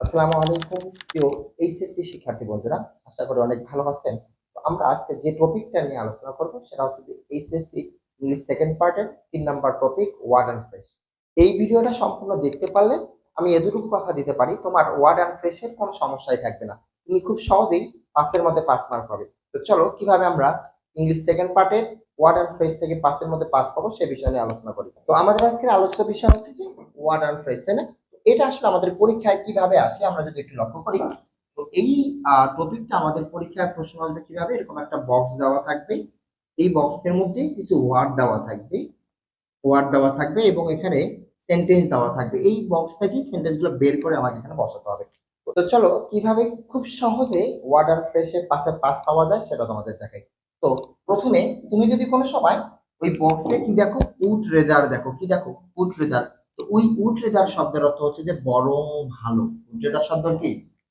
আসসালামু আলাইকুম প্রিয় এইচএসসি শিক্ষার্থী বন্ধুরা, আশা করি অনেক ভালো আছেন। তো আমরা আজকে যে টপিকটা নিয়ে আলোচনা করব সেটা হচ্ছে যে এইচএসসি ইংলিশ সেকেন্ড পার্টের 3 number topic word and phrase. এই ভিডিওটা সম্পূর্ণ দেখতে পারলে আমি এতটুকু কথা দিতে পারি, তোমার ওয়ার্ড অ্যান্ড ফ্রেজের কোনো সমস্যাই থাকবে না, তুমি খুব সহজেই 5-এর মধ্যে 5 মার্ক পাবে। তো চলো কিভাবে আমরা ইংলিশ সেকেন্ড পার্টের ওয়ার্ড অ্যান্ড ফ্রেজ থেকে 5-এর মধ্যে 5 পাবো সে বিষয় নিয়ে আলোচনা করি। তো আমাদের আজকের আলোচ্য বিষয় হচ্ছে যে ওয়ার্ড অ্যান্ড ফ্রেজ, তাই না? এটা আসলে আমাদের পরীক্ষায় কিভাবে আসে আমরা যদি একটু লক্ষ্য করি। তো এই টপিকটা আমাদের পরীক্ষায় প্রশ্ন আসবে কিভাবে, এরকম একটা বক্স দেওয়া থাকবে, এই বক্সের মধ্যে কিছু ওয়ার্ড দেওয়া থাকবে এবং এখানে সেন্টেন্স দেওয়া থাকবে। এই বক্স থেকে সেন্টেন্সগুলো বের করে আমাকে এখানে বসাতে হবে। তো চলো কিভাবে খুব সহজে ওয়ার্ড আর ফ্রেশের পাশে পাস পাওয়া যায় সেটা তোমাদের দেখাই। তো প্রথমে তুমি যদি কোনো সময় ওই বক্সে কি দেখো, উড রেদার দেখো, কি দেখো, উড রেদার। তো ওই উড রেদার শব্দের অর্থ হচ্ছে যে বরং ভালো। উড রেদার শব্দ কি?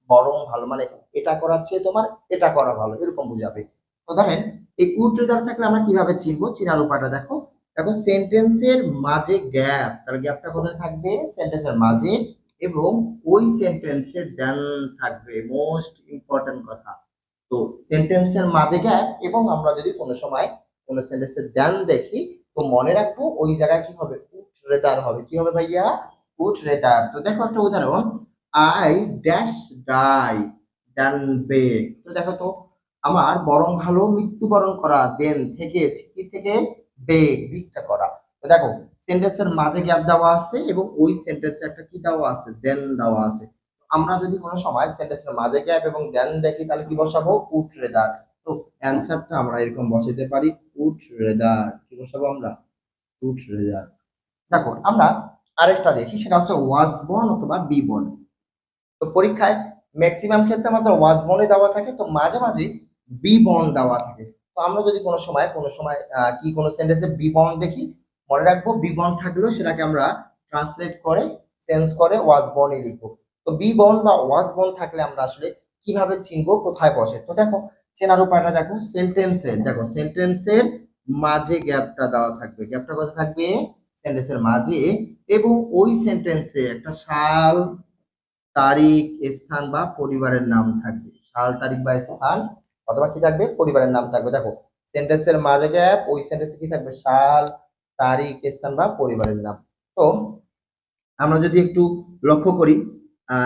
বরং ভালো, মানে এটা করার চেয়ে তোমার এটা করা ভালো, এরকম বুঝাবে। তো ধরেন এই উড রেদার থাকলে আমরা কিভাবে চিনবো, চিনার উপায়টা দেখো। এখন সেন্টেন্সের মাঝে গ্যাপ, তার গ্যাপটা কোথায় থাকবে? সেন্টেন্সের মাঝে, এবং ওই সেন্টেন্সের দেন থাকবে, মোস্ট ইম্পর্টেন্ট কথা। তো সেন্টেন্সের মাঝে গ্যাপ, এবং আমরা যদি কোনো সময় কোনো সেন্টেন্সের দেন দেখি, তো মনে রাখবো ওই জায়গায় কি হবে? উড রেদার হবে। কি হবে ভাইয়া? Would rather. তো দেখো একটা উদাহরণ, I dash die than beg. তো দেখো তো, আমার বরং ভালো মৃত্যুবরণ করা, দেন থেকে, কি থেকে? বেগ, বিগটা করা। তো দেখো সেন্টেন্সের মাঝে গ্যাপ দেওয়া আছে এবং ওই সেন্টেন্সে একটা কি দেওয়া আছে? দেন দেওয়া আছে। আমরা যদি কোনো সময় সেন্টেন্সের মাঝে গ্যাপ এবং দেন দেখি তাহলে কি বসাবো? Would rather. তো অ্যান্সারটা আমরা এরকম বসাতে পারি, উড রেদার। কি বসাবো আমরা? Would rather. দেখো আমরা আরেকটা দেখি, সেটা হচ্ছে ওয়াজ বর্ন অথবা বি বর্ন। তো পরীক্ষায় ম্যাক্সিমাম ক্ষেত্রে আমাদের ওয়াজ বর্ণে দেওয়া থাকে, তো মাঝে মাঝে বি বর্ণ দেওয়া থাকে। তো আমরা যদি কোনো সময় কি কোনো সেন্টেন্সে বি বর্ণ দেখি, মনে রাখবো বি বর্ণ থাকলেও সেটাকে আমরা ট্রান্সলেট করে চেঞ্জ করে ওয়াজ বর্ণে লিখবো। তো বি বর্ণ বা ওয়াজ বর্ণ থাকলে আমরা আসলে কিভাবে চিনবো কোথায় বসে? তো দেখো চেনার উপায়টা দেখো, সেন্টেন্সের মাঝে গ্যাপটা দেওয়া থাকবে। গ্যাপটা কোথায় থাকবে? সেন্টেন্সের মাঝে, এবং ওই সেন্টেন্সে একটা সাল, তারিখ, স্থান বা পরিবারের নাম থাকবে। সাল, তারিখ বা স্থান অথবা কি থাকবে? পরিবারের নাম থাকবে। দেখো সেন্টেন্সের মাঝে গ্যাপ, ওই সেন্টেন্সে কি থাকবে? সাল, তারিখ, স্থান বা পরিবারের নাম। তো আমরা যদি একটু লক্ষ্য করি,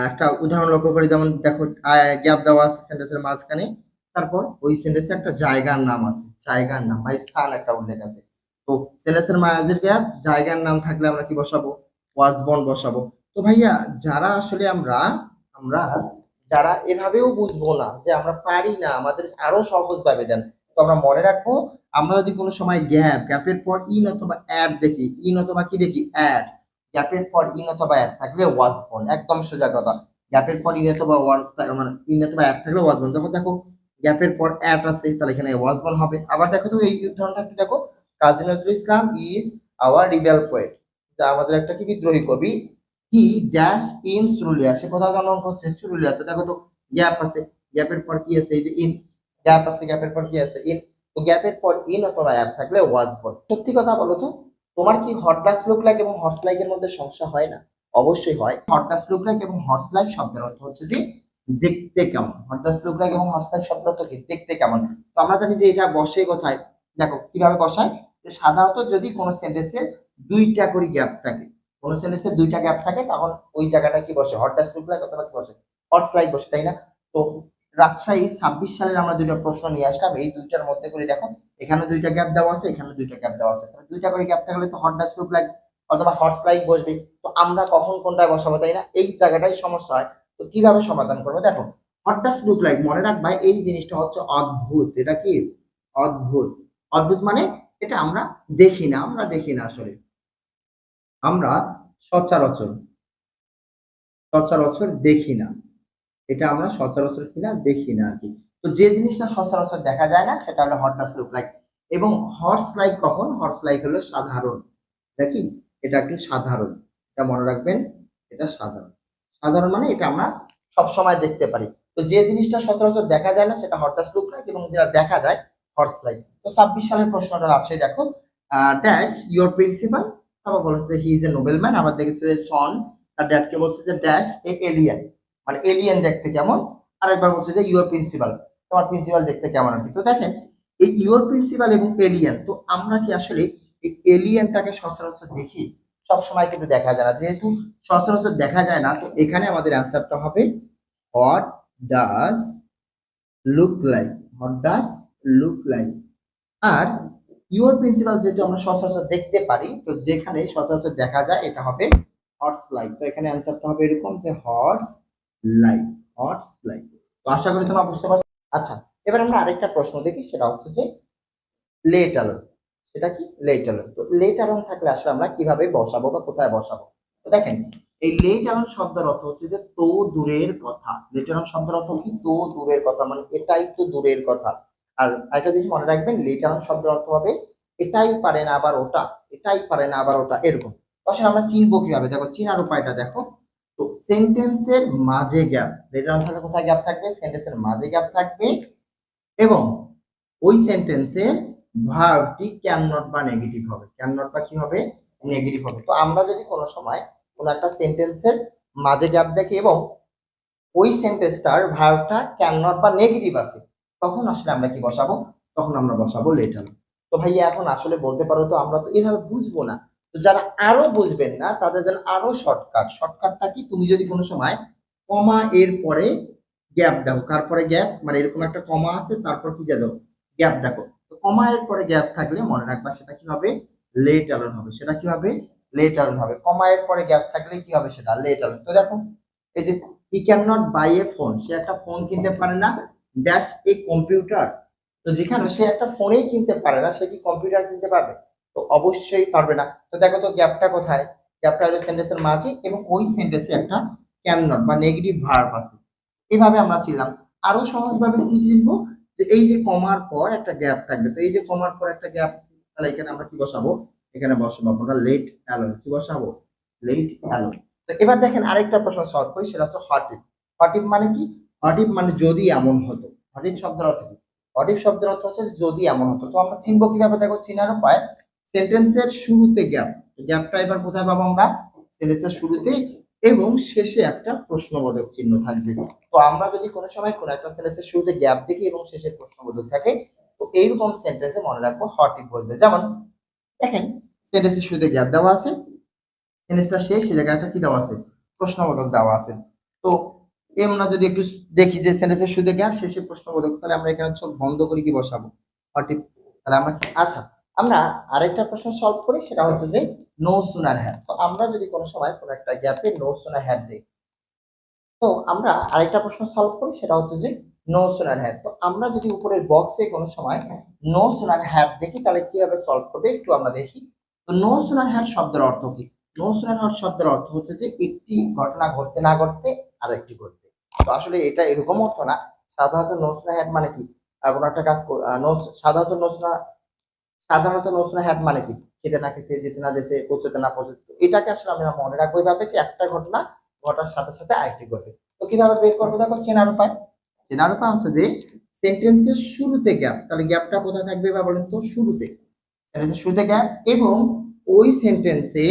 একটা উদাহরণ লক্ষ্য করি, যেমন দেখো গ্যাপ দেওয়া আছে সেন্টেন্সের মাঝখানে, তারপর ওই সেন্টেন্সে একটা জায়গার নাম আছে, জায়গার নাম বা স্থান একটা উল্লেখ আছে। তো সেন্টেন্সের মাঝের গ্যাপ, জায়গার নাম থাকলে আমরা কি বসাবো? ওয়াজ বর্ন বসাবো। তো ভাইয়া যারা আসলে আমরা যারা এভাবেও বুঝবো না, যে আমরা পারি না, আমাদের আরো সহজ ভাবে দেন, তো আমরা মনে রাখবো, আমরা যদি কোনো সময় গ্যাপের পর ইন অথবা অ্যাড দেখি, ইন অথবা কি দেখি? অ্যাড। গ্যাপের পর ইন অথবা অ্যাড থাকলে ওয়াজ বর্ন, একদম সোজা কথা। গ্যাপের পর ইন অথবা মানে ইন অথবা অ্যাড থাকলে ওয়াজ বর্ন। যখন দেখো গ্যাপের পর অ্যাড আছে তাহলে এখানে ওয়াজ বর্ন হবে। আবার দেখো তো এই উদাহরণটা একটু দেখো, Kazi Nazrul Islam is our rebel poet, যা আমাদের একটা কি বিদ্রোহী কবি। হি ড্যাশ ইন চুরুলিয়া, সে কোথাও জন্মগ্রহণ করছে? চুরুলিয়া। তো দেখো তো গ্যাপ আছে, গ্যাপের পর কি আছে? এই যে ইন। গ্যাপ আছে, গ্যাপের পর কি আছে? ইন। তো গ্যাপের পর ইন অথবা অ্যাড থাকলে ওয়াজ বর্ন। সত্যি কথা বলো তো, তোমার কি হট ডাস্ট লুক লাইক এবং হর্স লাইক এর মধ্যে সমস্যা হয় না? অবশ্যই হয়। হট ডাস্ট লুক লাইক এবং হর্স লাইক শব্দের অর্থ হচ্ছে যে দেখতে কেমন। হট ডাস্ট লুক লাইক এবং হর্স লাইক শব্দের অর্থ কি? দেখতে কেমন। তো আমরা জানি যে এটা বসে কোথায়, দেখো কিভাবে বসায়। যে সাধারণত যদি কোনো সেন্টেন্সে দুইটা করে গ্যাপ থাকে, কোনো সেন্টেন্সে দুইটা গ্যাপ থাকে, তখন ওই জায়গাটা কি বসে? হট ডাস্ট লুক লাইক অথবা কি বসে? হর্স লাইক বসে, তাই না? তো রাজশাহী 26 সালের আমরা দুইটা প্রশ্ন নিয়ে আসলাম, এই দুইটার মধ্যে করে দেখো এখানে দুইটা গ্যাপ দেওয়া আছে, এখানে দুইটা গ্যাপ দেওয়া আছে, তাহলে দুইটা করে গ্যাপ থাকলে তো হট ডাস্ট লুক লাইক অথবা হর্স লাইক বসবে। তো আমরা কখন কোনটায় বসাবো, তাই না? এই জায়গাটাই সমস্যা হয়। তো কিভাবে সমাধান করবো দেখো, হট ডাস্ট লুক লাইক মনে রাখবা, এই জিনিসটা হচ্ছে অদ্ভুত। এটা কি? অদ্ভুত। অদ্ভুত মানে এটা আমরা দেখি না, আমরা দেখি না আসলে, আমরা সচরাচর সচরাচর দেখি না, এটা আমরা সচরাচর কিনা দেখি না আর কি। তো যে জিনিসটা সচরাচর দেখা যায় না সেটা হলো হট ডাস্ট লুক লাইক। এবং হর্স লাইক কখন? হর্স লাইক হলো সাধারণ। এটা কি? এটা একটু সাধারণ, এটা মনে রাখবেন, এটা সাধারণ। সাধারণ মানে এটা আমরা সব সময় দেখতে পারি। তো যে জিনিসটা সচরাচর দেখা যায় না সেটা হট ডাস্ট লুক লাইক, এবং যেটা দেখা যায় হর্স লাইক। তো 26 সালের প্রশ্নটা আছে, দেখো ড্যাশ ইউর প্রিন্সিপাল, তারপর বলেছে he is a Nobel man. আবার দেখেছে সন তার ড্যাডকে বলছে যে ড্যাশ এ এলিয়ান, মানে এলিয়েন দেখতে কেমন, আরেকবার বলছে যে ইউর প্রিন্সিপাল, তোমার প্রিন্সিপাল দেখতে কেমন আর কি। তো দেখেন এই ইউর প্রিন্সিপাল এবং এলিয়েন, তো আমরা কি আসলে এই এলিয়েনটাকে সচরাচর দেখি? সবসময় কিন্তু দেখা যায় না, যেহেতু সচরাচর দেখা যায় না, তো এখানে আমাদের অ্যান্সারটা হবে what does look like, what does look like. আর ইউর প্রিন্সিপাল যেহেতু আমরা সচরাচর দেখতে পারি, তো যেখানে সচরাচর দেখা যায় এটা হবে হর্স লাইক। তো এখানে অ্যান্সারটা হবে এরকম যে হর্স লাইক, হর্স লাইক। তো আশা করি তোমরা বুঝতে পারছো। আচ্ছা, এবার আমরা আরেকটা প্রশ্ন দেখি, সেটা হচ্ছে যে লেট অ্যালোন। সেটা কি? Let alone. তো লেট অ্যালোন থাকলে আসলে আমরা কিভাবে বসাবো বা কোথায় বসাবো? তো দেখেন এই লেট অ্যালোন শব্দের অর্থ হচ্ছে যে তো দূরের কথা। লেট অ্যালোন শব্দের অর্থ কি? তো দূরের কথা, মানে এটাই তো দূরের কথা। আর একটা জিনিস মনে রাখবেন, লেট অ্যালোন শব্দের অর্থ হবে এটাই পারে না আবার ওটা, এটাই পারে না আবার ওটা, এরকম। তো আসলে আমরা চিনবো কিভাবে? দেখো চিনার উপায়টা দেখো। তো সেন্টেন্সের মাঝে গ্যাপ, লেট অ্যালোন থাকলে কোথায় গ্যাপ থাকবে? সেন্টেন্সের মাঝে গ্যাপ থাকবে, এবং ওই সেন্টেন্সের ভার্বটি ক্যান নট বা নেগেটিভ হবে। ক্যান নট বা কি হবে? নেগেটিভ হবে। তো আমরা যদি কোনো সময় কোনো একটা সেন্টেন্সের মাঝে গ্যাপ দেখি এবং ওই সেন্টেন্সটার ভার্বটা ক্যান নট বা নেগেটিভ আছে, তখন আসলে আমরা কি বসাবো? তখন আমরা বসাবো লেটার। তো ভাইয়া এখন আসলে বলতে পারো তো আমরা তো এভাবে বুঝবো না। তো যারা আরো বুঝবেন না তাদের জন্য আরো শর্টকাট। শর্টকাটটা কি? তুমি যদি কোনো সময় কমা এর পরে গ্যাপ দাও, তারপরে গ্যাপ, মানে এরকম একটা কমা আছে তারপর কি দাও? গ্যাপ দেখো। তো কমা এর পরে গ্যাপ থাকলে মনে রাখবা সেটা কি হবে? লেট অ্যালোন হবে। সেটা কি হবে? লেট অ্যালোন হবে। কমা এর পরে গ্যাপ থাকলে কি হবে? সেটা লেট অ্যালোন। তো দেখো এই যে he can not buy a phone, সে একটা ফোন কিনতে পারে না, ড্যাশ এ কম্পিউটার। তো যেখানে সে একটা ফোনেই কিনতে পারে না, সে কি কম্পিউটার কিনতে পারবে? তো অবশ্যই পারবে না। তো দেখো তো গ্যাপটা কোথায়? গ্যাপটা হলো সেন্টেন্সের মাঝে এবং ওই সেন্টেন্সে একটা ক্যান নট বা নেগেটিভ ভার্ব আছে। এভাবে আমরা ছিলাম। আরো সহজভাবে শিখবো যে এই যে কমার পর একটা গ্যাপ থাকবে, তো এই যে কমার পর একটা গ্যাপ, তাহলে এখানে আমরা কি বসাবো? এখানে বসাবো আমরা লেট অ্যালোন। কি বসাবো? Let alone. তো এবার দেখেন আরেকটা প্রশ্ন সলভ করি, সেটা হচ্ছে হোয়াট ইফ। হোয়াট ইফ মানে কি? হোয়াট ইফ মানে যদি এমন হতো। হোয়াট ইফ শব্দের অর্থ কি? হোয়াট ইফ শব্দের অর্থ হচ্ছে যদি এমন হতো। তো আমরা চিনবো কিভাবে? দেখো চিনার উপায়, সেন্টেন্সের শুরুতে গ্যাপ। গ্যাপটা এবার কোথায় পাবো আমরা? সেন্টেন্সের শুরুতে এবং শেষে একটা প্রশ্নবোধক চিহ্ন থাকবে। তো আমরা যদি কোনো সময় কোনো একটা সেন্টেন্সের শুরুতে গ্যাপ দেখি এবং শেষে প্রশ্নবোধক থাকে, তো এইরকম সেন্টেন্সে মনে রাখবো হোয়াট ইফ বলবে। যেমন দেখেন সেন্টেন্সের শুরুতে গ্যাপ দেওয়া আছে, সেন্টেন্সটা শেষ, সে জায়গায় একটা কি দেওয়া আছে? প্রশ্নবোধক দেওয়া আছে। তো আমরা যদি একটু দেখি যে সেন্টেন্সের শুরুতে গ্যাপ, শেষে প্রশ্নবোধক, তাহলে আমরা এখানে চোখ বন্ধ করে কি বসাবো? What if. তাহলে আমরা আচ্ছা, আমরা আরেকটা প্রশ্ন সলভ করি, সেটা হচ্ছে যে নো সুনার হ্যাড। তো আমরা যদি কোনো সময় কোনো একটা গ্যাপে নো সুনার হ্যাড দিই, তো আমরা আরেকটা প্রশ্ন সলভ করি, সেটা হচ্ছে যে নো সুনার হ্যাড। তো আমরা যদি উপরের বক্সে কোনো সময় নো সুনার হ্যাড দেখি, তাহলে কিভাবে সলভ করবে একটু আমরা দেখি। তো নো সুনার হ্যাড শব্দের অর্থ কি? নো সুনার হ্যাড শব্দের অর্থ হচ্ছে যে একটি ঘটনা ঘটতে না ঘটতে আরেকটি ঘটবে। তো আসলে এটা এরকম অর্থ না। সাধারণত নো সুনার হ্যাড মানে কি? কোনো একটা কাজ সাধারণত নো সুনার হ্যাড মানে কি? খেতে না খেতে, যেতে না যেতে, পৌঁছতে না পৌঁছতে। এটাকে আসলে আমরা মনে রাখবো এইভাবে যে একটা ঘটনা ঘটার সাথে সাথে আরেকটি ঘটে। তো কিভাবে বের করবো? দেখো চেনার উপায়। চেনার উপায় হচ্ছে যে সেন্টেন্সের শুরুতে গ্যাপ, তাহলে গ্যাপটা কোথায় থাকবে বা বলেন তো? শুরুতে। সেন্টেন্সের শুরুতে গ্যাপ এবং ওই সেন্টেন্সে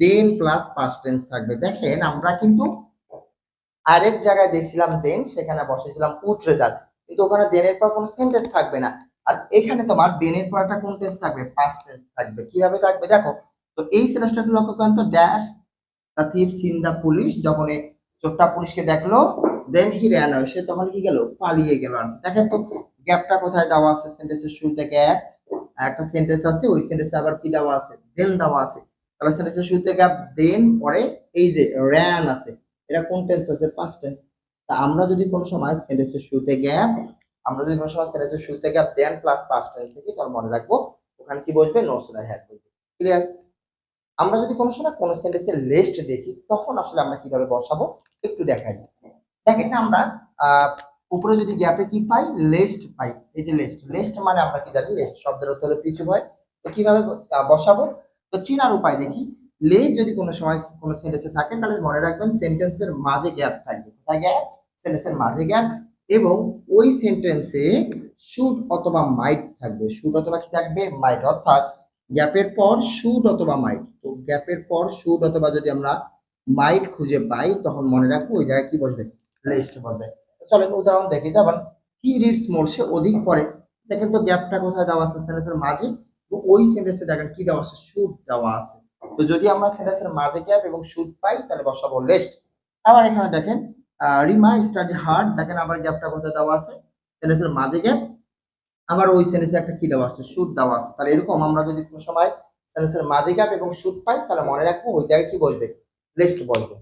দেন প্লাস পাস্ট টেন্স থাকবে। দেখেন আমরা কিন্তু আরেক জায়গায় দেখছিলাম দেন, সেখানে বসেছিলাম উড রেদার, কিন্তু ওখানে দেনের পর কোনো সেন্টেন্স থাকবে না। আর এখানে তোমার দেনের পর একটা কোন টেন্স থাকবে? পাস্ট টেন্স থাকবে। কিভাবে থাকবে দেখো। তো এই সেন্টেন্সটা একটু লক্ষ্য করেন তো, dash the thief seen the police, যখন এই চোরটা পুলিশকে দেখলো, দেন হি র্যান অ্যাওয়ে, সে তখন কি গেল? পালিয়ে গেল। আর দেখেন তো গ্যাপটা কোথায় দেওয়া আছে? সেন্টেন্সের শুরুতে গ্যাপ, একটা সেন্টেন্স আছে, ওই সেন্টেন্সে আবার কি দেওয়া আছে? দেন দেওয়া আছে। তাহলে সেন্টেন্সের শুরুতে গ্যাপ, দেন পরে এই যে র্যান আছে, এটা কোন টেন্স আছে? Past tense. তা আমরা যদি কোনো সময় সেন্টেন্সের শুরুতে গ্যাপ, আমরা যদি কোনো সময় সেন্টেন্সের শুরুতে গ্যাপ দেন প্লাস পাস্ট টেন্স থেকে, তাহলে মনে রাখবো ওখানে কি বসবে? নো সুনার হ্যাড বসবে। ক্লিয়ার? আমরা যদি কোনো সময় কোনো সেন্টেন্সের লিস্ট দেখি, তখন আসলে আমরা কিভাবে বসাবো একটু দেখাই। দেখেন আমরা আহ উপরে যদি গ্যাপে কি পাই? লিস্ট পাই। এই যে লিস্ট, লিস্ট মানে আমরা কি জানি? লিস্ট শব্দের অর্থ হলো পিছু হয়। তো কিভাবে বসাবো? তো চিনার উপায় দেখি। লিস্ট যদি কোনো সময় কোনো সেন্টেন্সে থাকে, তাহলে মনে রাখবেন সেন্টেন্সের মাঝে গ্যাপ থাকবে। কোথায় গ্যাপ? সেন্টেন্সের মাঝে গ্যাপ, এবং ওই সেন্টেন্সে শুড অথবা মাইট থাকবে। শুড অথবা কি থাকবে? মাইট। অর্থাৎ গ্যাপের পর শুড অথবা মাইট। তো গ্যাপের পর শুড অথবা যদি আমরা মাইট খুঁজে পাই, তখন মনে রাখবো ওই জায়গায় কি বসবে? লিস্ট বলবে। চলেন উদাহরণ দেখি। যেমন হি রিডস মোর, সে অধিক পড়ে। দেখেন তো গ্যাপটা কোথায় দেওয়া আছে? সেন্টেন্সের মাঝে। ওই সেন্টেন্সে দেখেন কি দেওয়া আছে? শুড দেওয়া আছে। তো যদি আমরা সেন্টেন্সের মাঝে গ্যাপ এবং শুড পাই তাহলে বসাবো লিস্ট। আবার এখানে দেখেন রিমা স্টাডি হার্ড, দেখেন আবার গ্যাপটা কোথায় দেওয়া আছে? সেন্টেন্সের মাঝে গ্যাপ, আবার ওই সেন্টেন্সে একটা কি দেওয়া আছে? শুড দেওয়া আছে। তাহলে এরকম আমরা যদি কোনো সময় সেন্টেন্সের মাঝে গ্যাপ এবং শুড পাই তাহলে মনে রাখবো ওই জায়গায় কি বলবে? লিস্ট বলবে।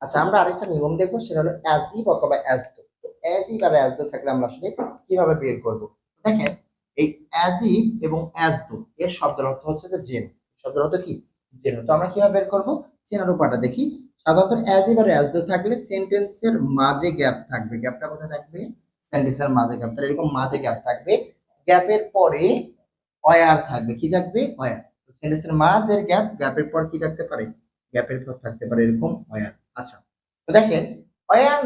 আচ্ছা, আমরা আরেকটা নিয়ম দেখবো, সেটা হলো অ্যাজ ইফ অথবা অ্যাজ দো। তো as if R as though থাকলে আমরা আসলে কিভাবে বের করব? দেখেন এই অ্যাজ ইফ এবং অ্যাজ দো এর শব্দের অর্থ হচ্ছে যে জেন। শব্দের অর্থ কি? জেন। তো আমরা কিভাবে বের করব? চেনার উপায়টা দেখি। সাধারণত as if R as though থাকলে সেন্টেন্সের মাঝে গ্যাপ থাকবে। গ্যাপটা কোথায় থাকবে? সেন্টেন্সের মাঝে গ্যাপ। তাহলে এরকম মাঝে গ্যাপ থাকবে, গ্যাপের পরে ওয়্যার থাকবে। কি থাকবে? ওয়্যার। সেন্টেন্সের মাঝের গ্যাপ, গ্যাপের পর কি থাকতে পারে? গ্যাপের পর থাকতে পারে এরকম ওয়্যার। আচ্ছা, তো দেখেন ওয়্যার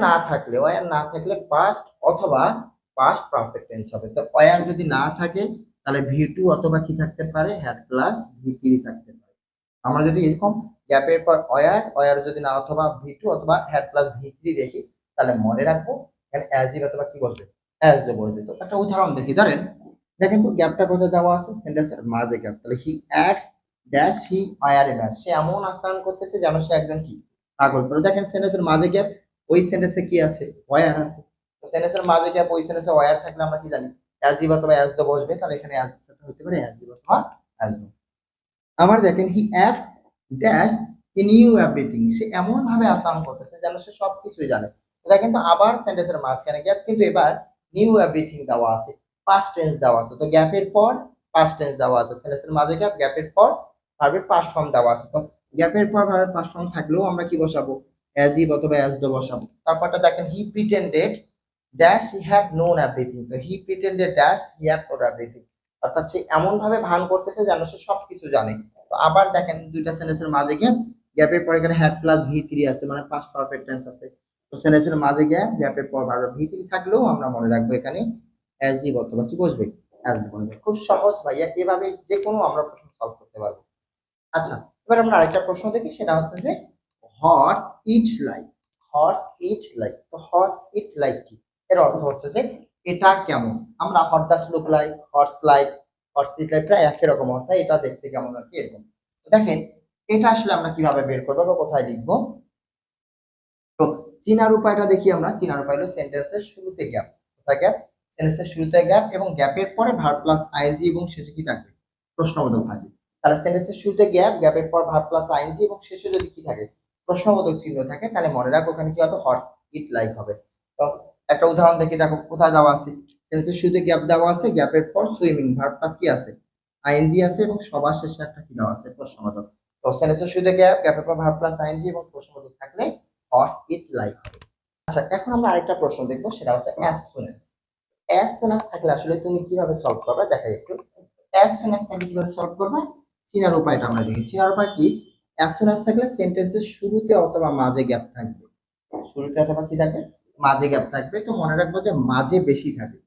না থাকলে পাস্ট অথবা পাস্ট পারফেক্ট টেন্স হবে। তো ওয়্যার যদি না থাকে তাহলে ভি টু অথবা কি থাকতে পারে? হ্যাড প্লাস ভি থ্রি থাকতে পারে। আমরা যদি এরকম গ্যাপের পর ওয়্যার যদি না অথবা ভি টু অথবা হ্যাড প্লাস ভি থ্রি দেখি তাহলে মনে রাখবো এখানে অ্যাজ ইফ অথবা কি বলবে? অ্যাজ দো বলবে। তো একটা উদাহরণ দেখি। ধরেন দেখেন তো গ্যাপটা কোথায় দেওয়া আছে? সেন্টেন্সের মাঝে গ্যাপ। তাহলে he acts dash he were a man, সে এমন আচরণ করতেছে যেন সে একজন কি? পাগল। তো দেখেন সেন্টেন্সের মাঝে গ্যাপ, ওই সেন্টেন্সে কি আছে? ওয়্যার আছে। তো সেন্টেন্সের মাঝে গ্যাপ, ওই সেন্টেন্সে ওয়্যার থাকলে আমরা কি জানি? অ্যাজ ইফ অথবা অ্যাজ দো বসবে। তাহলে এখানে অ্যান্সারটা হতে পারে অ্যাজ ইফ অথবা অ্যাজ দো। আবার দেখেন he acts dash he knew everything, সে এমন ভাবে আচরণ করতেছে যেন সে সবকিছুই জানে। তো দেখেন তো আবার সেন্টেন্সের মাঝখানে গ্যাপ, কিন্তু এবার নিউ এভরিথিং দেওয়া আছে, পাস্ট টেন্স দেওয়া আছে। তো গ্যাপের পর পাস্ট টেন্স দেওয়া আছে, সেন্টেন্সের মাঝে গ্যাপ, গ্যাপের পর ভার্বের পাস্ট ফর্ম দেওয়া আছে। তো গ্যাপের পর ভার্বের পাস্ট ফর্ম থাকলেও আমরা কি বসাবো? অ্যাজ ইফ অথবা অ্যাজ দো বসাবো। তারপরটা দেখেন he pretended dash he had known everything. তো he pretended dash he had known everything, অর্থাৎ সে এমন ভাবে ভান করতেছে যেন সে সবকিছু জানে। তো আবার দেখেন দুইটা সেন্টেন্সের মাঝে গ্যাপ, গ্যাপের পর এখানে হ্যাড প্লাস ভি থ্রি আছে, মানে পাস্ট পারফেক্ট টেন্স আছে। তো সেন্টেন্সের মাঝে গ্যাপ, গ্যাপের পর ভার্ব ভি থ্রি থাকলেও আমরা মনে রাখবো এখানে অ্যাজ ইফ অথবা কি বসবে? অ্যাজ বসবে। খুব সহজ ভাইয়া, এভাবে যে কোনো আমরা প্রশ্ন সলভ করতে পারবো। আচ্ছা, এবার আমরা আরেকটা প্রশ্ন দেখি, সেটা হচ্ছে যে horse it like. Horse it like, তো হর্স ইট লাইক কি? এর অর্থ হচ্ছে যে এটা কেমন। আমরা hot does look like, horse like, horse it like প্রায় একই রকম অর্থ, এটা দেখতে কেমন আর কি এরকম। তো দেখেন এটা আসলে আমরা কিভাবে বের করবো বা কোথায় লিখবো? তো চিনার উপায়টা দেখি আমরা। চিনার উপায় হলো সেন্টেন্সের শুরুতে গ্যাপ। কোথায় গ্যাপ? সেন্টেন্সের শুরুতে গ্যাপ এবং গ্যাপের পরে ভার্ব প্লাস আইএনজি এবং শেষে কি থাকবে? প্রশ্নবোধক থাকবে। তাহলে সেন্টেন্সের শুরুতে গ্যাপ, গ্যাপের পর ভার্ব প্লাস আইএনজি এবং শেষে যদি কি থাকে? প্রশ্নবোধক চিহ্ন থাকে, তাহলে মনে রাখো ওখানে কি হবে? হর্স ইট লাইক হবে। তো একটা উদাহরণ দেখি, দেখো কোথায় দেওয়া আছে? সেন্টেন্সের শুরুতে গ্যাপ দেওয়া আছে, গ্যাপের পর সুইমিং ভার্ব প্লাস কি আছে? আইএনজি আছে এবং সবার শেষে একটা কি দেওয়া আছে? প্রশ্নবোধক। তো সেন্টেন্সের শুরুতে গ্যাপ, গ্যাপের পর ভার্ব প্লাস আইএনজি এবং প্রশ্নবোধক থাকলে হর্স ইট লাইক হবে। আচ্ছা, এখন আমরা আরেকটা প্রশ্ন দেখবো, সেটা হচ্ছে as soon as. As soon as থাকলে আসলে তুমি কিভাবে সলভ করবে দেখাই একটু। অ্যাজ সুন অ্যাজ থাকলে কিভাবে সলভ করবে? চিনার উপায়টা আমরা দেখি। চিনার উপায় কি? অ্যাজ সুন অ্যাজ থাকলে সেন্টেন্সের শুরুতে অথবা মাঝে গ্যাপ থাকবে। শুরুতে অথবা কি থাকবে? মাঝে গ্যাপ থাকবে। তো মনে রাখবো যে মাঝে বেশি থাকে।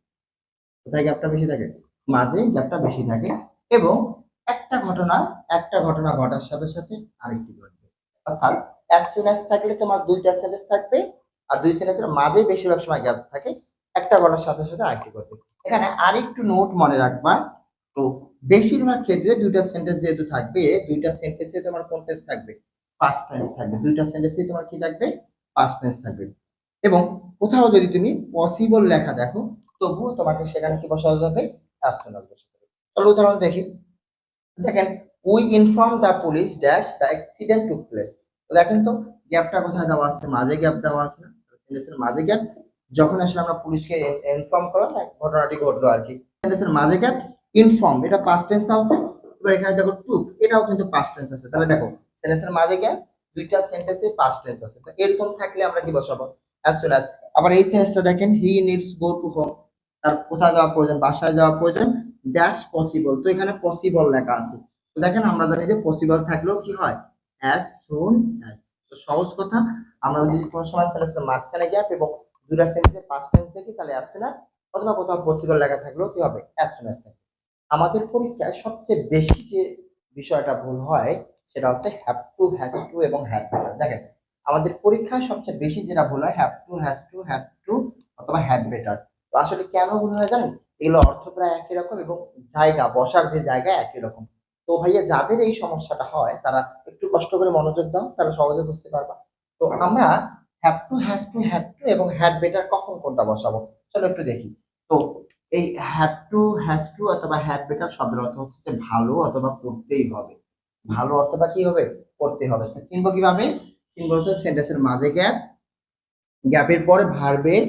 কোথায় গ্যাপটা বেশি থাকে? মাঝে গ্যাপটা বেশি থাকে। এবং একটা ঘটনা ঘটার সাথে সাথে আরেকটি ঘটবে। অর্থাৎ অ্যাজ সুন অ্যাজ থাকলে তোমার দুইটা সেন্টেন্স থাকবে, আর দুই সেন্টেন্সের মাঝে বেশিরভাগ সময় গ্যাপ থাকে, একটা ঘটার সাথে সাথে আরেকটি ঘটবে। এখানে আরেকটু নোট মনে রাখবা। তো বেশিরভাগ ক্ষেত্রে দুইটা সেন্টেন্স যেহেতু থাকবে, দুইটা সেন্টেন্সে তোমার কোন টেন্স থাকবে? পাস্ট টেন্স থাকবে। দুইটা সেন্টেন্সে তোমার কি থাকবে? পাস্ট টেন্স থাকবে। এবং কোথাও যদি তুমি পসিবল লেখা দেখো, তবুও তোমাকে সেখানে কি বসাতে হবে? অ্যাজ সুন অ্যাজ বসাতে হবে। চলো উদাহরণ দেখি। দেখেন we inform the police dash the accident took place. তো দেখেন তো গ্যাপটা কোথায় দেওয়া আছে? মাঝে গ্যাপ দেওয়া আছে না? সেন্টেন্সের মাঝে গ্যাপ, যখন আসলে আমরা পুলিশকে ইনফর্ম করলাম ঘটনাটি ঘটলো আর কি। সেন্টেন্সের মাঝে গ্যাপ, ইনফর্ম এটা পাস্ট টেন্স আছে। এবার এখানে দেখো টুক, এটাও কিন্তু পাস্ট টেন্স আছে। তাহলে দেখো সেন্টেন্সের মাঝে গ্যাপ, দুইটা সেন্টেন্সে পাস্ট টেন্স আছে। তো এরকম থাকলে আমরা কি বসাবো? As soon as. আবার এই সেন্টেন্সটা দেখেন হি নিডস গো টু হোম, তার কোথায় যাওয়া প্রয়োজন? বাসায় যাওয়া প্রয়োজন। ড্যাশ পসিবল, তো এখানে পসিবল লেখা আছে। তো দেখেন আমরা জানি যে পসিবল থাকলেও কি হয়? As soon as. তো সহজ কথা, আমরা যদি কোনো সময় সেন্টেন্সের মাঝখানে গ্যাপ এবং দুটা সেন্টেন্সে পাস্ট টেন্স দেখি তাহলে অ্যাজ সুন অ্যাজ, অথবা কোথাও পসিবল লেখা থাকলেও কি হবে? অ্যাজ সুন অ্যাজ থাকবে। আমাদের পরীক্ষায় সবচেয়ে বেশি যে বিষয়টা ভুল হয় সেটা হচ্ছে হ্যাভ টু, হ্যাজ টু এবং হ্যাড বেটার। দেখেন আমাদের পরীক্ষায় সবচেয়ে বেশি যেটা ভুল হয় হ্যাভ টু, হ্যাড টু অথবা হ্যাড বেটার। তো আসলে কেন ভুল হয় জানেন? এগুলো অর্থ প্রায় একই রকম এবং জায়গা, বসার যে জায়গা একই রকম। তো ভাইয়া যাদের এই সমস্যাটা হয় তারা একটু কষ্ট করে মনোযোগ দাও, তারা সহজে বুঝতে পারবা। তো আমরা হ্যাভ টু, হ্যাড টু এবং হ্যাড বেটার কখন কোনটা বসাবো চলো একটু দেখি। তো এই হ্যাভ টু, টু অথবা হ্যাড বেটার শব্দের অর্থ হচ্ছে যে ভালো অথবা করতেই হবে। ভালো অথবা কি হবে? করতে হবে। তো চিনবো কিভাবে? চিনবো হচ্ছে সেন্টেন্সের মাঝে গ্যাপ, গ্যাপের পরে ভার্বের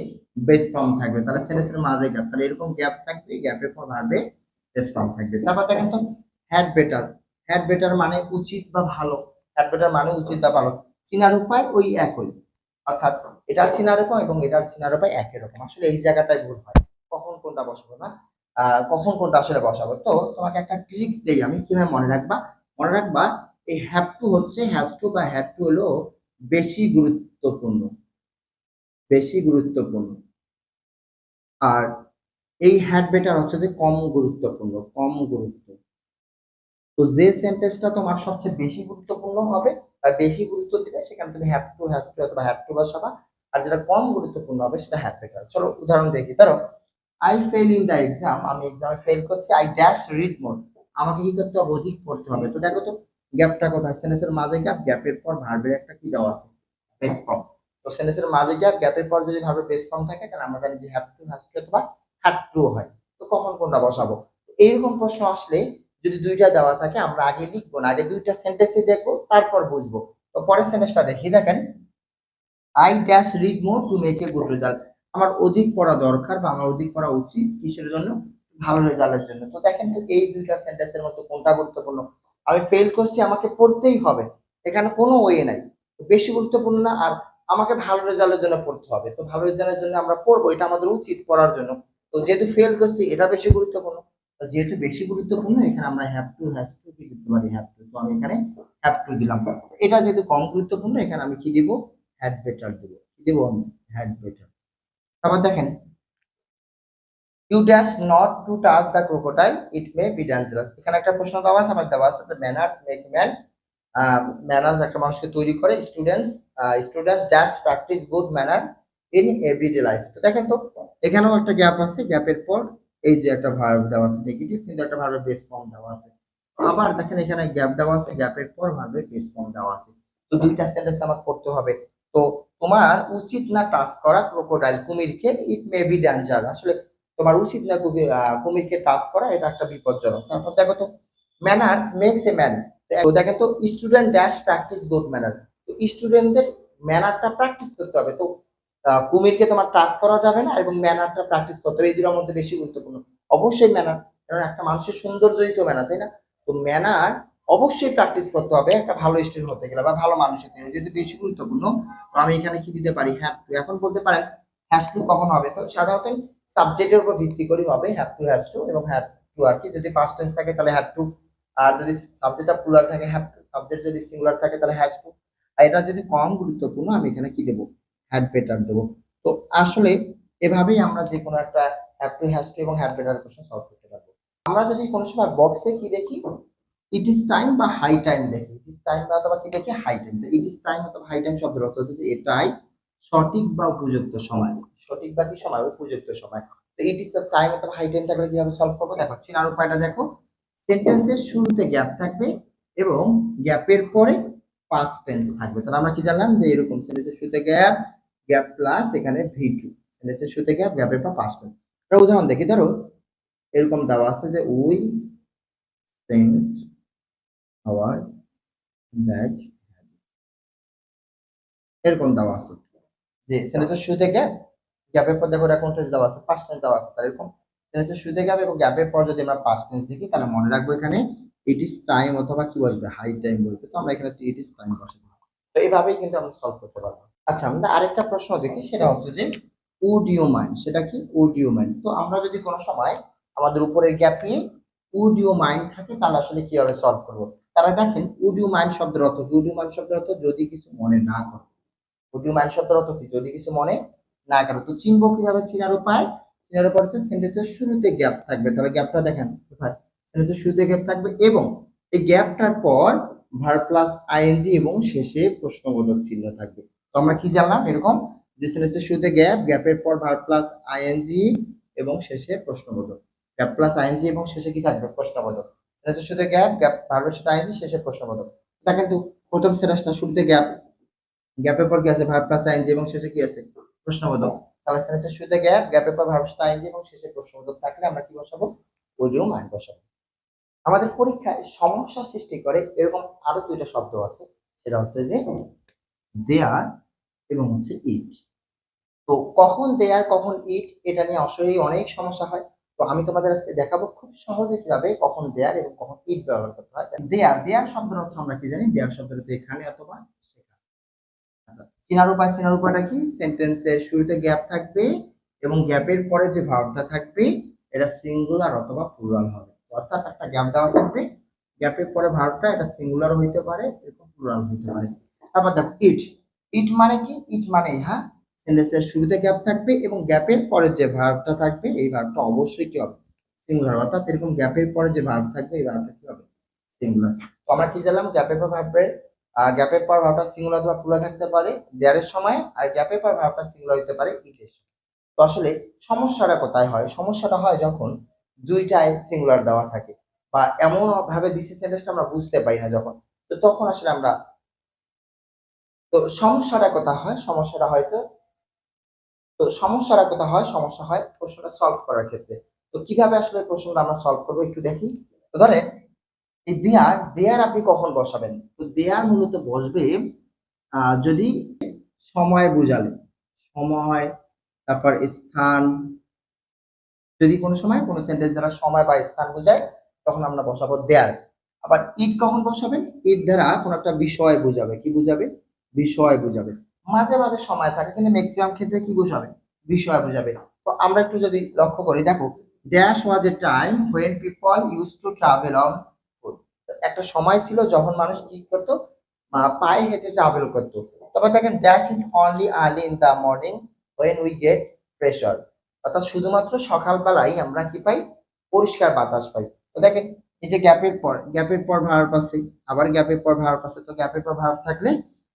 বেস ফর্ম থাকবে, তাহলে সেন্টেন্সের মাঝে গ্যাপ, তাহলে এরকম গ্যাপ থাকবে, গ্যাপের পর ভার্বের বেস ফর্ম থাকবে। তারপর দেখেন তো হ্যাড বেটার, হ্যাড বেটার মানে উচিত বা ভালো, হ্যাড বেটার মানে উচিত বা ভালো, চিনার উপায় ওই একই, অর্থাৎ এটার চিনার উপায় এবং এটার চিনার উপায় একই রকম। আসলে এই জায়গাটায় ভুল হয়, কখন কোনটা বসাবো না, কখন কোনটা আসলে বসাবো। তো তোমাকে একটা ট্রিক্স দেই আমি, কিভাবে মনে রাখবা। মনে রাখবা এই হ্যাভ টু হচ্ছে হ্যাজ টু বা হ্যাড টু হলো বেশি গুরুত্বপূর্ণ, বেশি গুরুত্বপূর্ণ। আর এই হ্যাড বেটার হচ্ছে যে কম গুরুত্বপূর্ণ, কম গুরুত্ব। তো যে সেন্টেন্সটা তোমার সবচেয়ে বেশি গুরুত্বপূর্ণ হবে বা বেশি গুরুত্ব দিবে সেখানে তুমি হ্যাভ টু, হ্যাজ টু অথবা হ্যাড টু বসাবা। আর যেটা কম গুরুত্বপূর্ণ হবে সেটা হ্যাড বেটার। চলো উদাহরণ দেখি। ধরো I fail in the exam, আমি এক্সামে ফেল করছি, আই ড্যাশ রিড মোর, আমাকে কি করতে হবে? অধিক পড়তে হবে। তো দেখো তো গ্যাপটা কোথায়? সেন্টেন্সের মাঝে গ্যাপ, গ্যাপের পর ভার্বের একটা কি দেওয়া আছে? Base form. তো সেন্টেন্সের মাঝে গ্যাপ, গ্যাপের পর যদি ভার্বের বেস ফর্ম থাকে তাহলে আমরা জানি যে হ্যাভ টু, হ্যাজ টু অথবা হ্যাড টু হয়। তো কখন কোনটা বসাবো? এইরকম প্রশ্ন আসলে যদি দুইটা দেওয়া থাকে আমরা আগে লিখবো না, আগে দুইটা সেন্টেন্সই দেখবো তারপর বুঝবো। তো পরের সেন্টেন্সটা দেখি, দেখেন I dash read more to make a good result, আমার অধিক পড়া দরকার বা আমার অধিক পড়া উচিত কিসের জন্য? ভালো রেজাল্টের জন্য। তো দেখেন তো এই দুইটা সেন্টেন্সের মধ্যে কোনটা গুরুত্বপূর্ণ? আমি ফেল করছি, আমাকে পড়তেই হবে, এখানে কোনো ওয়ে নাই, বেশি গুরুত্বপূর্ণ না। আর আমাকে ভালো রেজাল্টের জন্য পড়তে হবে, তো ভালো রেজাল্টের জন্য আমরা পড়বো, এটা আমাদের উচিত পড়ার জন্য। তো যেহেতু ফেল করছি এটা বেশি গুরুত্বপূর্ণ, তো যেহেতু বেশি গুরুত্বপূর্ণ এখানে আমরা হ্যাভ টু, হ্যাজ টু কি দিতে পারি? Have to. তো আমি এখানে হ্যাভ টু দিলাম। এটা যেহেতু কম গুরুত্বপূর্ণ এখানে আমি কি দিব? হ্যাড বেটার দিব। কি দিব আমি? Had better. তারপর দেখেন you dash not to touch the crocodile, it may be dangerous, এখানে একটা প্রশ্ন দেওয়া আছে, আবার দেওয়া আছে the manners make man, manners একটা মানুষকে তৈরি করে, students students dash practice good manner in everyday life. তো দেখেন তো এখানেও একটা গ্যাপ আছে, গ্যাপের পর এই যে একটা ভার্ব দেওয়া আছে নেগেটিভ, কিন্তু একটা ভার্বের বেস ফর্ম দেওয়া আছে। আবার দেখেন এখানে গ্যাপ দেওয়া আছে, গ্যাপের পর ভার্বের বেস ফর্ম দেওয়া আছে। তো দুইটা সেন্টেন্স আমাকে পড়তে হবে। তো তোমার উচিত না টাচ করা ক্রোকোডাইল কুমিরকে, ইট মে বি ডেঞ্জার, আসলে তোমার উচিত না কুমিরকে টাচ করা, এটা একটা বিপজ্জনক। তারপর দেখো তো ম্যানার্স মেক্স এ ম্যান, তো দেখেন তো student dash practice good manner, তো স্টুডেন্টদের ম্যানারটা প্র্যাকটিস করতে হবে। তো কুমিরকে তোমার টাচ করা যাবে না এবং ম্যানারটা প্র্যাকটিস করতে হবে, এই দুটোর মধ্যে বেশি গুরুত্বপূর্ণ অবশ্যই ম্যানার, কারণ একটা মানুষের সৌন্দর্যই তো ম্যানার, তাই না? তো ম্যানার অবশ্যই প্র্যাকটিস করতে হবে একটা ভালো স্টুডেন্ট হতে গেলে বা ভালো মানুষ হতে গেলে, যেহেতু বেশি গুরুত্বপূর্ণ। তো আমি এখানে কি দিতে পারি? Have to. এখন বলতে পারেন হ্যাজ টু কখন হবে? তো সাধারণত সাবজেক্টের উপর ভিত্তি করে হবে হ্যাভ টু, হ্যাজ টু এবং হ্যাভ টু আর কি। যদি পাস্ট টেন্স থাকে তাহলে হ্যাভ টু, আর যদি সাবজেক্টটা প্লুরাল থাকে হ্যাভ টু, সাবজেক্ট যদি সিঙ্গুলার থাকে তাহলে হ্যাজ টু। আর এটা যদি কম গুরুত্বপূর্ণ আমি এখানে কি দেবো? হ্যাড বেটার দেবো। তো আসলে এভাবেই আমরা যে কোনো একটা হ্যাভ টু, হ্যাজ টু এবং হ্যাড বেটার কোশ্চেন সলভ করতে পারবো। আমরা যদি কোনো সময় বক্সে কি দেখি? ইট ইজ টাইম বা হাই টাইম দেখি, ইট ইজ টাইম বা অথবা কি দেখি? High time. It is time অথবা হাই টাইম শব্দের অর্থ হচ্ছে যে এটাই সঠিক বা উপযুক্ত সময়, সঠিক বা কি সময়? উপযুক্ত সময়। তো ইট ইজ টাইম অথবা হাই টাইম থাকলে কিভাবে সলভ করবো দেখো, চেনার উপায়টা দেখো। সেন্টেন্সের শুরুতে গ্যাপ থাকবে এবং গ্যাপের পরে পাস্ট টেন্স থাকবে। তাহলে আমরা কি জানলাম যে এরকম সেন্টেন্সের শুরুতে গ্যাপ, গ্যাপ প্লাস এখানে ভি2, সেন্টেন্সের শুরুতে গ্যাপ, গ্যাপের পর পাস্ট টেন্স। একটা উদাহরণ দেখি। ধরো এরকম দেওয়া আছে যে উই সেন্সড আওয়ার ব্যাড, এরকম দেওয়া আছে যে সেন্টেন্সের শুরুতে গ্যাপ, গ্যাপের পর দেখো এটা কোন টেন্স দেওয়া আছে? পাস্ট টেন্স দেওয়া আছে। তাহলে এরকম সেন্টেন্সের শুরুতে গ্যাপ এবং গ্যাপের পর যদি আমরা পাস্ট টেন্স দেখি তাহলে মনে রাখবো এখানে ইট ইজ টাইম অথবা কি বলবে? হাই টাইম বলবে। তো আমরা এখানে ইট ইজ টাইম বসে দিলাম। তো এইভাবেই কিন্তু আমরা সলভ করতে পারবো। আচ্ছা আমরা আরেকটা প্রশ্ন দেখি, সেটা হচ্ছে যে উড ইউ মাইন্ড, সেটা কি? Would you mind. তো আমরা যদি কোনো সময় আমাদের উপরের গ্যাপ নিয়ে উড ইউ মাইন্ড থাকে তাহলে আসলে কিভাবে সলভ করবো? তারা দেখেন উড ইউ মাইন্ড শব্দের অর্থ কি? উড ইউ মাইন্ড শব্দের অর্থ যদি কিছু মনে না করো। উড ইউ মাইন্ড শব্দের অর্থ কি? যদি কিছু মনে না করো। তো চিনবো কিভাবে? চিনার উপায়, চিনার উপায় হচ্ছে সেন্টেন্সের শুরুতে গ্যাপ থাকবে, তাহলে গ্যাপটা দেখেন কোথায়? সেন্টেন্সের শুরুতে গ্যাপ থাকবে এবং এই গ্যাপটার পর ভার্ব প্লাস আইএনজি এবং শেষে প্রশ্নবোধক চিহ্ন থাকবে। তো আমরা কি জানলাম এরকম যে সেন্টেন্সের শুরুতে গ্যাপ, গ্যাপের পর ভার্ব প্লাস আইএনজি এবং শেষে প্রশ্নবোধক। গ্যাপ প্লাস আইএনজি এবং শেষে কি থাকবে? প্রশ্নবোধক। সেন্টেন্সের শুরুতে গ্যাপ, গ্যাপ ভার্বের সাথে আইএনজি, শেষে প্রশ্নবোধক। এটা কিন্তু প্রথম সেন্টেন্সটা শুরুতে গ্যাপ, গ্যাপের পর কি আছে? ভার্ব প্লাস আইএনজি এবং শেষে কি আছে? প্রশ্নবোধক। তাহলে সেন্টেন্সের শুরুতে গ্যাপ, গ্যাপের পর ভার্বের সাথে আইএনজি এবং শেষে প্রশ্নবোধক থাকলে আমরা কি বসাবো? ওডিও মান বসাবো। আমাদের পরীক্ষায় সমস্যা সৃষ্টি করে এরকম আরো দুইটা শব্দ আছে, সেটা হচ্ছে যে দেয়ার এবং হচ্ছে ইট। তো কখন দেয়ার কখন ইট এটা নিয়ে আসলেই অনেক সমস্যা হয়। তো আমি তোমাদের আজকে দেখাবো খুব সহজে কিভাবে কখন দেয়ার এবং কখন ইট ব্যবহার করতে হয়। দেয়ার, দেয়ার শব্দের অর্থ আমরা কি জানি? দেয়ার শব্দের অর্থ এখানে অথবা সেখানে। আচ্ছা, চেনার উপায়, চেনার উপায়টা কি? সেন্টেন্সের শুরুতে গ্যাপ থাকবে এবং গ্যাপের পরে যে ভার্বটা থাকবে এটা সিঙ্গুলার অথবা প্লুরাল হবে। অর্থাৎ একটা গ্যাপ দেওয়া থাকবে, গ্যাপের পরে ভার্বটা এটা সিঙ্গুলার হইতে পারে, এরকম প্লুরাল হইতে পারে। তারপর দেখো ইট, ইট মানে কি? ইট মানে হ্যাঁ সেন্টেন্সের শুরুতে গ্যাপ থাকবে এবং গ্যাপের পরে যে ভার্বটা থাকবে এই ভার্বটা অবশ্যই কি হবে? সিঙ্গুলার। অর্থাৎ এরকম গ্যাপের পরে যে ভার্ব থাকবে এই ভার্বটা কি হবে? সিঙ্গুলার। তো আমরা কি জানলাম? গ্যাপের পর ভার্বের গ্যাপের পর ভার্বটা সিঙ্গুলার অথবা প্লুরাল থাকতে পারে দেয়ারের সময়, আর গ্যাপের পর ভার্বটা সিঙ্গুলার হতে পারে ইটের সময়। তো আসলে সমস্যাটা কোথায় হয়? সমস্যাটা হয় যখন দুইটাই সিঙ্গুলার দেওয়া থাকে বা এমন ভাবে দিছি সেন্টেন্সটা আমরা বুঝতে পারি না যখন, তো তখন আসলে আমরা, তো সমস্যাটা কোথায় হয়? সমস্যাটা হয়তো, তো সমস্যাটা কোথায় হয়? সমস্যা হয় প্রশ্নটা সলভ করার ক্ষেত্রে। তো কিভাবে আসলে প্রশ্নটা আমরা সলভ করবো একটু দেখি। তো ধরেন এই দেয়ার, দেয়ার আপনি কখন বসাবেন? তো দেয়ার মূলত বসবে যদি সময় বোঝালে, সময়, তারপর স্থান, যদি কোনো সময় কোনো সেন্টেন্স দ্বারা সময় বা স্থান বোঝায় তখন আমরা বসাবো দেয়ার। আবার ইট কখন বসাবেন? ইট দ্বারা কোনো একটা বিষয় বোঝাবে। কি বোঝাবে? বিষয় বোঝাবে। মাঝে মাঝে সময় থাকে কিন্তু ম্যাক্সিমাম ক্ষেত্রে কি বোঝাবে? বিষয় বোঝাবে। তো আমরা একটু যদি লক্ষ্য করি, দেখো dash was A time when people use to travel on foot. একটা সময় ছিল যখন মানুষ কি করতো? পায়ে হেঁটে ট্রাভেল করতো। তারপর দেখেন dash is only early in the morning when we get pressure. অর্থাৎ শুধুমাত্র সকালবেলায় আমরা কি পাই? পরিষ্কার বাতাস পাই। তো দেখেন এই যে গ্যাপের পর, গ্যাপের পর ভার্ব আছে, আবার গ্যাপের পর ভার্ব আছে। তো গ্যাপের পর ভার্ব থাকলে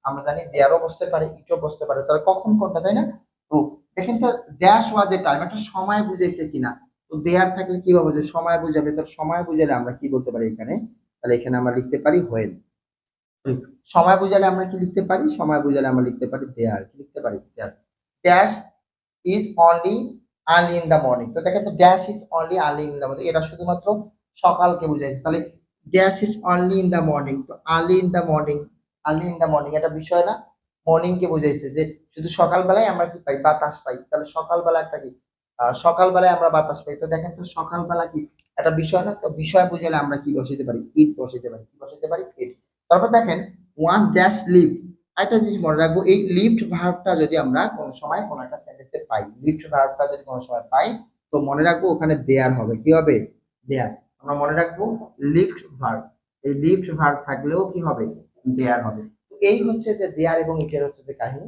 আমরা জানি দেয়ারও বসতে পারে, ইটও বসতে পারে। তাহলে কখন কোনটা, তাই না? তো দেখেন তো ড্যাশ ওয়াজ এ টাইম একটা সময় বুঝাইছে কিনা? তো দেয়ার থাকলে কি হবে? যে সময় বুঝাবে। তো সময় বুঝালে আমরা কি বলতে পারি এখানে? তাহলে এখানে আমরা লিখতে পারি হোয়েন। সময় বুঝালে আমরা কি লিখতে পারি? সময় বুঝালে আমরা লিখতে পারি দেয়ার। কি লিখতে পারি? There. Dash is only early in the morning. তো দেখেন তো dash is only early in the morning এটা শুধুমাত্র সকালকে বুঝাইছে। তাহলে dash is only in the morning, তো early in the morning, early in the morning এটা বিষয় না? মর্নিং কে বুঝাইছে যে শুধু সকালবেলায় আমরা কি পাই? বাতাস পাই। তাহলে সকালবেলা একটা কি? সকালবেলায় আমরা বাতাস পাই। তো দেখেন তো সকালবেলা কি একটা বিষয় না? তো বিষয় বুঝালে আমরা কি বসাইতে পারি? ইট বসাইতে পারি। কি বসাইতে পারি? ইট। তারপর দেখেন ওয়ান্স ড্যাশ লিভ, একটা জিনিস মনে রাখবো, এই লিফট ভার্বটা যদি আমরা কোন সময় কোন একটা সেন্টেন্সে পাই, লিফট ভার্বটা যদি কোন সময় পাই, তো মনে রাখবো ওখানে দেয়ার হবে। কি হবে? দেয়ার। আমরা মনে রাখবো লিফট ভার্ব, এই লিফট ভার্ব থাকলেও কি হবে? দেয়ার হবে। তো এই হচ্ছে যে দেয়ার এবং ইটের হচ্ছে যে কাহিনী।